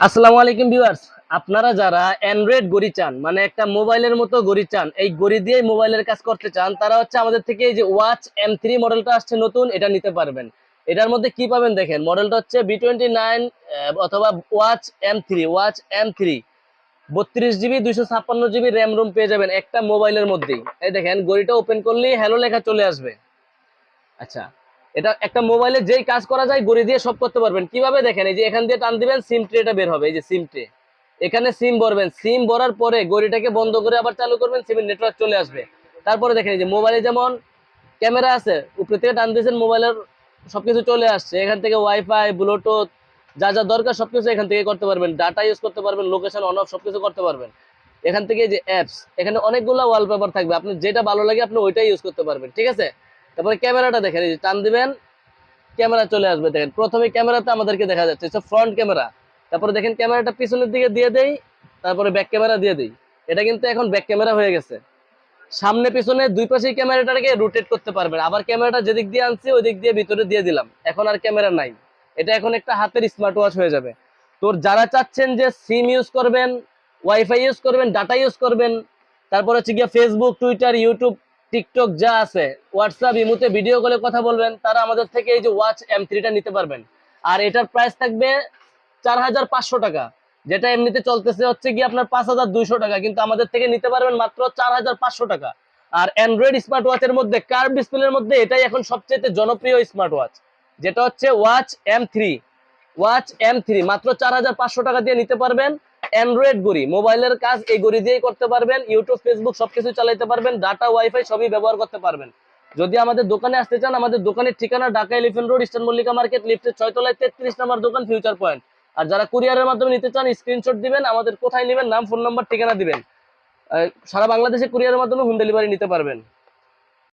আসসালামু আলাইকুম ভিউয়ার্স। আপনারা যারা অ্যান্ড্রয়েড ঘড়ি চান, মানে একটা মোবাইলের মতো ঘড়ি চান, এই ঘড়ি দিয়ে মোবাইলের কাজ করতে চান, তারা হচ্ছে আমাদের থেকে এই যে ওয়াচ M3 মডেলটা আসছে নতুন, এটা নিতে পারবেন। এটার মধ্যে কি পাবেন দেখেন, মডেলটা হচ্ছে B29 অথবা watch M3 32 GB 256 GB RAM ROM পেয়ে যাবেন একটা মোবাইলের মধ্যেই। এই দেখেন ঘড়িটা ওপেন করলেই হ্যালো লেখা চলে আসবে। আচ্ছা, এটা একটা মোবাইলে যেই কাজ করা যায় ঘড়ি দিয়ে সব করতে পারবেন। কিভাবে দেখেন, এই যে এখান দিয়ে টান দিবেন, সিম ট্রেটা বের হবে, এই যে সিম ট্রে। এখানে সিম ভরবেন, সিম ভরার পরে ঘড়িটাকে বন্ধ করে আবার চালু করবেন, সিমের নেটওয়ার্ক চলে আসবে। তারপরে দেখেন এই যে মোবাইলে যেমন ক্যামেরা আছে, উপরে থেকে টান দিয়েছেন, মোবাইলের সবকিছু চলে আসছে। এখান থেকে ওয়াইফাই, ব্লুটুথ, যা যা দরকার সবকিছু এখান থেকে করতে পারবেন। ডাটা ইউজ করতে পারবেন, লোকেশন অন অফ সবকিছু করতে পারবেন। এখান থেকে যে অ্যাপস, এখানে অনেকগুলো ওয়ালপেপার থাকবে, আপনি যেটা ভালো লাগে আপনি ওইটাই ইউজ করতে পারবেন, ঠিক আছে। তারপরে ক্যামেরাটা দেখেন, এই যে টান দিবেন, ক্যামেরা চলে আসবে। দেখেন প্রথমে ক্যামেরাতে আমাদেরকে দেখা যাচ্ছে ফ্রন্ট ক্যামেরা। তারপরে দেখেন ক্যামেরাটা পিছনের দিকে দিয়ে দেই, তারপরে ব্যাক ক্যামেরা দিয়ে দেই। এটা কিন্তু এখন ব্যাক ক্যামেরা হয়ে গেছে। সামনে পিছনে দুই পাশেই ক্যামেরাটাকে রোটেট করতে পারবেন। আবার ক্যামেরাটা যেদিক দিয়ে আনছি ওই দিক দিয়ে ভিতরে দিয়ে দিলাম, এখন আর ক্যামেরা নাই। এটা এখন একটা হাতের স্মার্ট ওয়াচ হয়ে যাবে। তো যারা চাচ্ছেন যে সিম ইউজ করবেন, ওয়াইফাই ইউজ করবেন, ডাটা ইউজ করবেন, তারপর হচ্ছে গিয়ে ফেসবুক, টুইটার, ইউটিউব, টিকটক যা আছে, হোয়াটসঅ্যাপ, ইমুতে ভিডিও কলে কথা বলবেন, তারা আমাদের থেকে এই যে ওয়াচ M3টা নিতে পারবেন। আর এটার প্রাইস থাকবে 4500 টাকা, যেটা এমনিতে চলতেছে হচ্ছে কি আপনার 5200 টাকা, কিন্তু আমাদের থেকে নিতে পারবেন মাত্র 4500 টাকা। আর অ্যান্ড্রয়েড স্মার্ট ওয়াচের মধ্যে কার্ভ ডিসপ্লের মধ্যে এটাই এখন সবচেয়ে জনপ্রিয় স্মার্ট ওয়াচ, যেটা হচ্ছে ওয়াচ M3 মাত্র 4500 টাকা দিয়ে নিতে পারবেন। অ্যান্ড্রয়েড ঘড়ি, মোবাইলের কাজ এই ঘড়ি দিয়েই করতে পারবেন, ইউটিউব, ফেসবুক সবকিছু চালাতে পারবেন, ডাটা, ওয়াইফাই সবই ব্যবহার করতে পারবেন। যদি আমাদের দোকানে আসতে চান, আমাদের দোকানের ঠিকানা Dhaka elephant road, eastern Mallika market, লিফটের 6 তলায় 33 নম্বর দোকান, ফিউচার পয়েন্ট। আর যারা কুরিয়ারের মাধ্যমে নিতে চান, স্ক্রিনশট দিবেন, আমাদের কোথায় নেবেন, নাম, ফোন নাম্বার, ঠিকানা দিবেন। সারা বাংলাদেশে কুরিয়ারের মাধ্যমে হোম ডেলিভারি নিতে পারবেন।